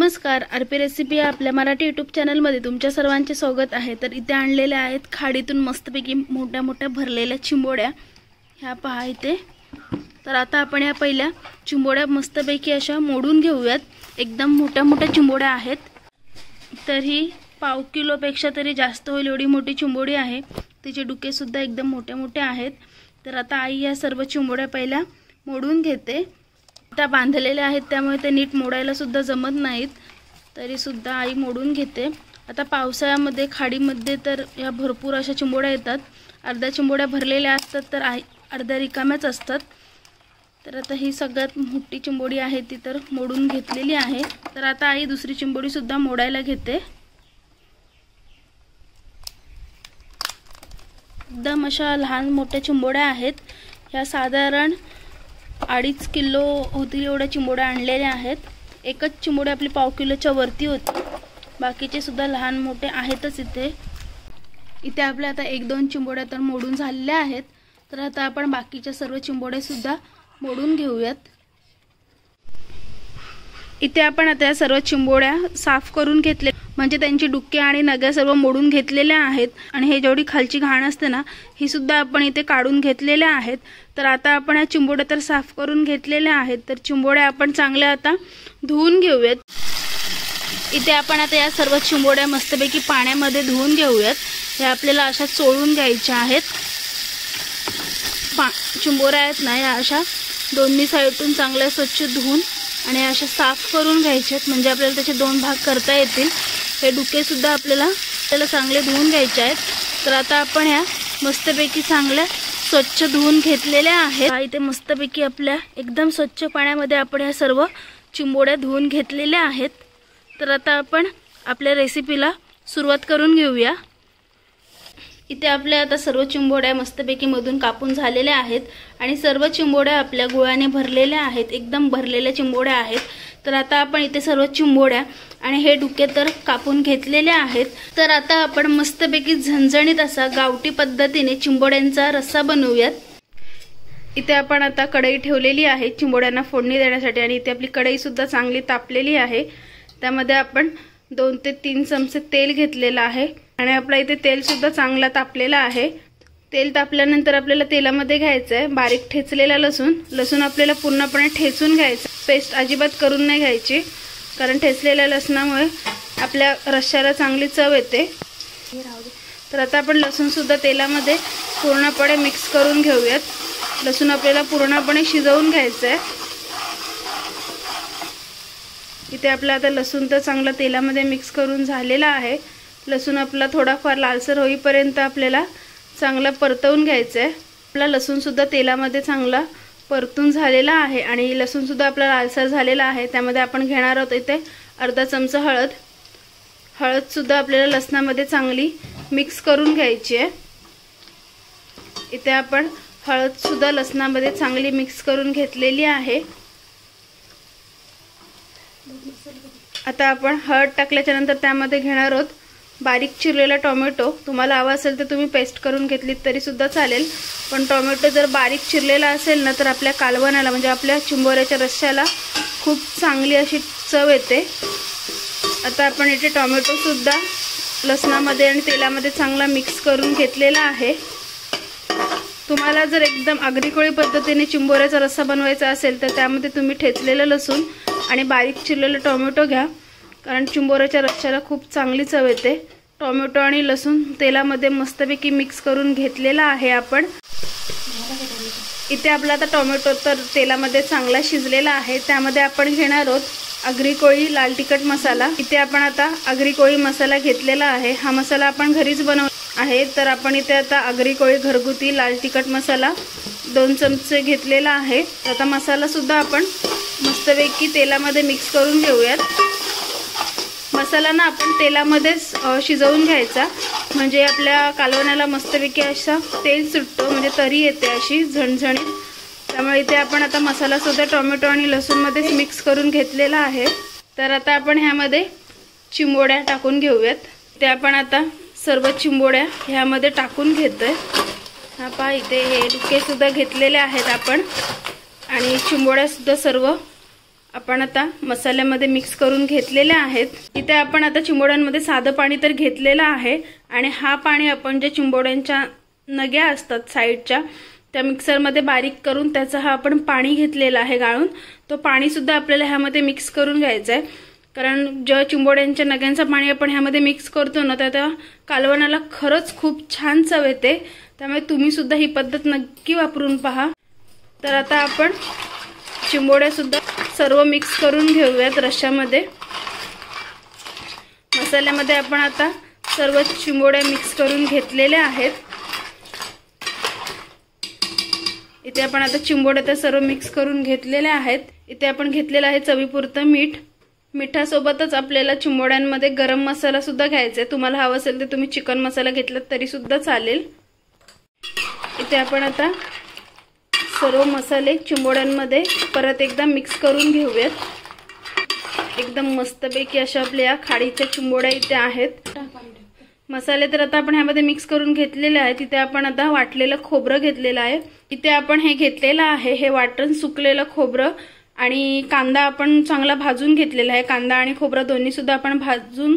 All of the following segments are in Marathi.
नमस्कार, आरपी रेसिपी आपल्या मराठी यूट्यूब चॅनलमध्ये तुमच्या सर्वांचे स्वागत आहे। तर इथे आणलेले आहेत खाडीतून मस्तपैकी मोठ्या मोठ्या भरलेल्या चिंबोड्या। ह्या पहा इथे। तर आता आपण या पहिल्या चिंबोड्या मस्तपैकी अशा मोडून घेऊयात। एकदम मोठ्या मोठ्या चिंबोड्या आहेत। तर ही पाव किलोपेक्षा तरी जास्त होईल एवढी मोठी चिंबोडी आहे। तिचे डुके सुद्धा एकदम मोठे मोठे आहेत। तर आता आई या सर्व चिंबोड्या पहिल्या मोडून घेते। त्या बांधलेल्या आहेत त्यामुळे ते नीट मोडायला सुद्धा जमत नाहीत, तरी सुद्धा आई मोडून घेते। आता पावसाळ्यामध्ये खाडीमध्ये तर या भरपूर अशा चिंबोड्या येतात। अर्ध्या चिंबोड्या भरलेल्या असतात तर अर्ध्या रिकाम्याच असतात। तर आता ही सगळ्यात मोठी चिंबोडी आहे ती तर मोडून घेतलेली आहे। तर आता आई दुसरी चिंबोडी सुद्धा मोडायला घेते। एकदम अशा लहान मोठ्या चिंबोड्या आहेत। ह्या साधारण 2.5 किलो होतील एवढ्या चिंबोड्या आणलेल्या आहेत। एकच चिंबोडी आपली पाव किलोच्या वरती होती, बाकीचे सुद्धा लहान मोठे आहेतच इथे आपल्या आता 1-2 चिंबोड्या तर मोडून झालेल्या आहेत। तर आता आपण बाकीच्या सर्व चिंबोड्या सुद्धा मोडून घेऊयात। इथे आपण आता या सर्व चिंबोड्या साफ करून घेतले, म्हणजे त्यांची डुक्के आणि नग्या सर्व मोडून घेतलेल्या आहेत। आणि हे जेवढी खालची घाण असते ना, ही सुद्धा आपण इथे काढून घेतलेल्या आहेत। तर आता आपण या चिंबोड्या तर साफ करून घेतलेल्या आहेत। तर चिंबोड्या आपण चांगल्या आता धुवून घेऊयात। इथे आपण आता या सर्व चिंबोड्या मस्तपैकी पाण्यामध्ये धुवून घेऊयात। हे आपल्याला अशा चोळून घ्यायच्या आहेत। चिंबोऱ्या आहेत ना, या अशा दोन्ही साईडून चांगल्या स्वच्छ धुवून आणि अशा साफ करून घ्यायच्यात, म्हणजे आपल्याला त्याचे 2 भाग करता येतील। हे डुके सुद्धा आपल्याला चांगले धुवून घ्यायचे आहेत। तर आता आपण ह्या मस्तपैकी चांगल्या स्वच्छ धुवून घेतलेल्या आहेत। इथे मस्तपैकी आपल्या एकदम स्वच्छ पाण्यामध्ये आपण ह्या सर्व चिंबोड्या धुवून घेतलेल्या आहेत। तर आता आपण आपल्या रेसिपीला सुरुवात करून घेऊया। इथे आपल्या आता सर्व चिंबोड्या मस्तपैकी मधून कापून झालेल्या आहेत आणि सर्व चिंबोड्या आपल्या गुळाने भरलेल्या आहेत। एकदम भरलेल्या चिंबोड्या आहेत। तर आता आपण इथे सर्व चिंबोड्या आणि हे डुके तर कापून घेतलेले आहेत। तर आता आपण मस्तपैकी झणझणीत असा गावठी पद्धतीने चिंबोड्यांचा रस्सा बनवूयात। इथे आपण आता कढई ठेवलेली आहे चिंबोड्यांना फोडणी देण्यासाठी, आणि इथे आपली कढई सुद्धा चांगली तापलेली आहे। त्यामध्ये आपण 2 ते 3 चमचे तेल घेतलेलं आहे आणि आपला इथे तेल सुद्धा चांगला तापलेला आहे। तेल तापल्यानंतर आपल्याला तेलामध्ये घ्यायचं आहे बारीक ठेचलेला लसूण आपल्याला पूर्णपणे ठेचून घ्यायचं। पेस्ट अजिबात करून नाही घ्यायची, कारण ठेचलेल्या लसणामुळे आपल्या रश्श्याला चांगली चव येते। तर आता आपण लसूण सुद्धा तेलामध्ये पूर्णपणे मिक्स करून घेऊयात। लसूण आपल्याला पूर्णपणे शिजवून घ्यायचं आहे। इथे आपला आता लसूण तर चांगला तेलामध्ये मिक्स करून झालेला आहे। लसूण आपला थोडाफार लालसर होईपर्यंत आपल्याला चांगला परतवून घ्यायचं आहे। आपला लसूण सुद्धा तेलामध्ये चांगला परतून झालेला आहे आणि लसूण सुद्धा आपला लालसर झालेला आहे। त्यामध्ये आपण घेणार आहोत इथे अर्धा चमचा हळद सुद्धा आपल्याला लसणामध्ये चांगली मिक्स करून घ्यायची आहे। इथे आपण हळद सुद्धा लसणामध्ये चांगली मिक्स करून घेतलेली आहे। आता आपण हळद टाकल्याच्या नंतर त्यामध्ये घेणार आहोत बारीक चिरलेला टोमॅटो। तुम्हाला हवा असेल तर तुम्ही पेस्ट करून घेतलीत तरी सुद्धा चालेल, पण टोमॅटो जर बारीक चिरलेला असेल ना तर आपल्या कालवणाला म्हणजे आपल्या चिंबोऱ्याच्या रश्श्याला खूप चांगली अशी चव येते। आता आपण इथे टोमॅटो सुद्धा लसणामध्ये आणि तेलामध्ये चांगला मिक्स करून घेतलेला आहे। तुम्हाला जर एकदम आगरीकोळी पद्धतीने चिंबोऱ्याचा रस्सा बनवायचा असेल तर त्यामध्ये तुम्ही ठेचलेलं लसूण आणि बारीक चिरलेलं टोमॅटो घ्या, कारण चिंबोऱ्याच्या रश्श्याला खूप चांगली चव येते। टोमॅटो आणि लसूण तेलामध्ये मस्तपैकी मिक्स करून घेतलेला आहे आपण। इथे आपला आता टोमॅटो तर तेलामध्ये चांगला शिजलेला आहे। त्यामध्ये आपण घेणार आहोत आगरीकोळी लाल तिखट मसाला। इथे आपण आता आगरीकोळी मसाला घेतलेला आहे। हा मसाला आपण घरीच बनवला आहे। तर आपण इथे आता आगरीकोळी घरगुती लाल तिखट मसाला 2 चमचे घेतलेला आहे। आता मसाला सुद्धा आपण मस्तपैकी तेलामध्ये मिक्स करून घेऊयात। मसाला ना आपण तेलामध्येच शिजवून घ्यायचा, म्हणजे आपल्या कालवणाला मस्तपैकी असा तेल सुटतो, म्हणजे तरी येते अशी झणझणीत। त्यामुळे इथे आपण आता मसाला सुद्धा टोमॅटो आणि लसूणमध्येच मिक्स करून घेतलेला आहे। तर आता आपण ह्यामध्ये चिंबोड्या टाकून घेऊयात। ते आपण आता सर्व चिंबोड्या ह्यामध्ये टाकून घेतोय। हा पहा इथे हे डुके सुद्धा घेतलेले आहेत आपण, आणि चिंबोड्या सुद्धा सर्व आपण आता मसाल्यामध्ये मिक्स करून घेतलेले आहेत। इथे आपण आता चिंबोड्यांमध्ये साधं पाणी तर घेतलेलं आहे आणि हा पाणी आपण जे चिंबोड्यांच्या नग्या असतात साईडच्या त्या मिक्सरमध्ये बारीक करून त्याचा हा आपण पाणी घेतलेला आहे गाळून, तो पाणी सुद्धा आपल्याला ह्यामध्ये मिक्स करून घ्यायचं आहे। कारण जे चिंबोड्यांच्या नग्यांचं पाणी आपण ह्यामध्ये मिक्स करतो ना त्या कालवणाला खरंच खूप छान चव येते, त्यामुळे तुम्ही सुद्धा ही पद्धत नक्की वापरून पहा। तर आता आपण चिंबोड्या सुद्धा सर्व मिक्स करून घेऊयात रश्श्यामध्ये। मसाल्यामध्ये आपण आता सर्व चिंबोड्या मिक्स करून घेतलेल्या आहेत। इथे आपण आता चिंबोड्या तर सर्व मिक्स करून घेतलेल्या आहेत। इथे आपण घेतलेलं आहे चवीपुरतं मीठ। मिठासोबतच आपल्याला चिंबोड्यांमध्ये गरम मसाला सुद्धा घ्यायचा आहे, तुम्हाला हवं असेल तर तुम्ही चिकन मसाला घेतला तरी सुद्धा चालेल। इथे आपण आता सर्व मसाले चिंबोड्यांमध्ये परत एकदा मिक्स करून घेऊयात। एकदम मस्तपैकी अशा आपल्या खाडीच्या चिंबोड्या इथे आहेत। मसाले तर आता आपण ह्यामध्ये मिक्स करून घेतलेले आहेत। इथे आपण आता वाटलेलं खोबरं घेतलेलं आहे। इथे आपण हे घेतलेलं आहे हे वाटण सुकलेलं खोबरं आणि कांदा आपण चांगला भाजून घेतलेला आहे। कांदा आणि खोबरं दोन्ही सुद्धा आपण भाजून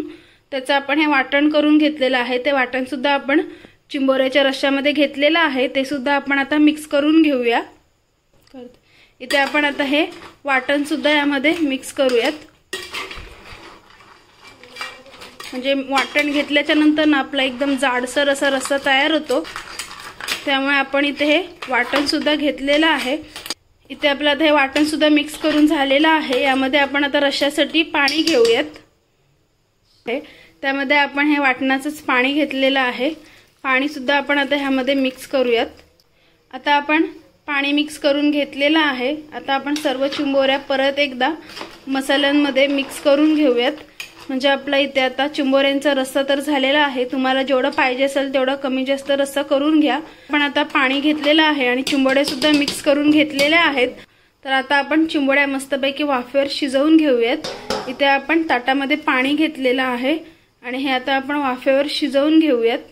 त्याचं आपण हे वाटण करून घेतलेलं आहे। ते वाटण सुद्धा आपण चिंबोऱ्याच्या रश्श्यामध्ये घेतलेलं आहे, ते सुद्धा आपण आता मिक्स करून घेऊया। इथे आपण आता हे वाटण सुद्धा यामध्ये मिक्स करूयात। म्हणजे वाटण घेतल्याच्या नंतर ना आपला एकदम जाडसर असा रस्सा तयार होतो, त्यामुळे आपण इथे हे वाटण सुद्धा घेतलेलं आहे। इथे आपलं आता हे वाटण सुद्धा मिक्स करून झालेलं आहे। यामध्ये आपण आता रश्श्यासाठी पाणी घेऊयात। त्यामध्ये आपण हे वाटणाचंच पाणी घेतलेलं आहे। पाणी सुद्धा आपण आता ह्यामध्ये मिक्स करूयात। आता आपण पाणी मिक्स करून घेतलेलं आहे। आता आपण सर्व चिंबोऱ्या परत एकदा मसाल्यांमध्ये मिक्स करून घेऊयात। म्हणजे आपला इथे आता चिंबोऱ्यांचा रस्सा तर झालेला आहे। तुम्हाला जेवढं पाहिजे असेल तेवढं कमी जास्त रस्सा करून घ्या। आपण आता पाणी घेतलेलं आहे आणि चिंबोऱ्या सुद्धा मिक्स करून घेतलेल्या आहेत। तर आता आपण चिंबोऱ्या मस्तपैकी वाफेवर शिजवून घेऊयात। इथे आपण ताटामध्ये पाणी घेतलेलं आहे आणि हे आता आपण वाफेवर शिजवून घेऊयात।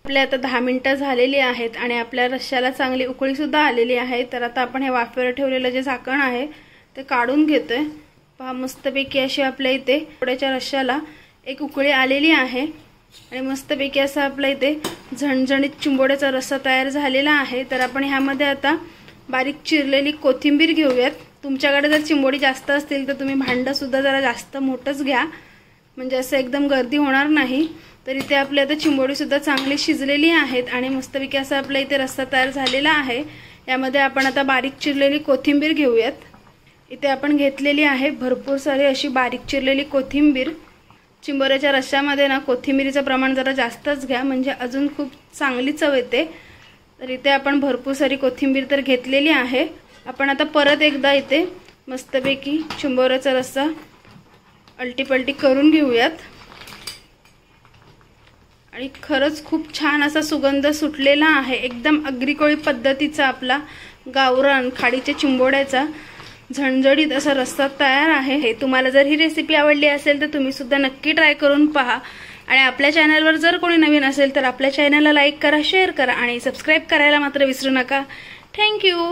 आपल्या आता 10 मिनिटं झालेली आहेत आणि आपल्या रश्श्याला चांगली उकळी सुद्धा आलेली आहे। तर आता आपण हे वाफेवर ठेवलेलं जे झाकण आहे ते काढून घेतोय। पहा मस्तपैकी अशी आपल्या इथे चिंबोऱ्याच्या रश्श्याला एक उकळी आलेली आहे आणि मस्तपैकी असा आपल्या इथे झणझणीत चिंबोऱ्याचा रस्सा तयार झालेला आहे। तर आपण ह्यामध्ये आता बारीक चिरलेली कोथिंबीर घेऊयात। तुमच्याकडे जर चिंबोरी जास्त असतील तर तुम्ही भांडं सुद्धा जरा जास्त मोठंच घ्या, म्हणजे असं एकदम गर्दी होणार नाही। तर इथे आपल्या आता चिंबोरी सुद्धा चांगली शिजलेली आहेत आणि मस्तपैकी असा आपल्या इथे रस्सा तयार झालेला आहे। यामध्ये आपण आता बारीक चिरलेली कोथिंबीर घेऊयात। इथे आपण घेतलेली आहे भरपूर सारी अशी बारीक चिरलेली कोथिंबीर। चिंबोऱ्याच्या रश्श्यामध्ये ना कोथिंबीरीचं प्रमाण जरा जास्तच घ्या, म्हणजे अजून खूप चांगली चव येते। तर इथे आपण भरपूर सारी कोथिंबीर तर घेतलेली आहे। आपण आता परत एकदा इथे मस्तपैकी चिंबोऱ्याचा रस्सा अलटीपलटी करून घेऊयात आणि खरंच खूप छान असा सुगंध सुटलेला आहे। एकदम आगरी-कोळी पद्धतीचा आपला गावरान खाडीच्या चिंबोऱ्याचा झणझणीत असा रस्सा तयार आहे। तुम्हाला जर ही रेसिपी आवडली असेल तर तुम्ही सुद्धा नक्की ट्राय करून पहा आणि आपल्या चॅनलवर जर कोणी नवीन असेल तर आपल्या चॅनलला लाईक करा, शेअर करा आणि सबस्क्राइब करायला मात्र विसरू नका। थँक्यू।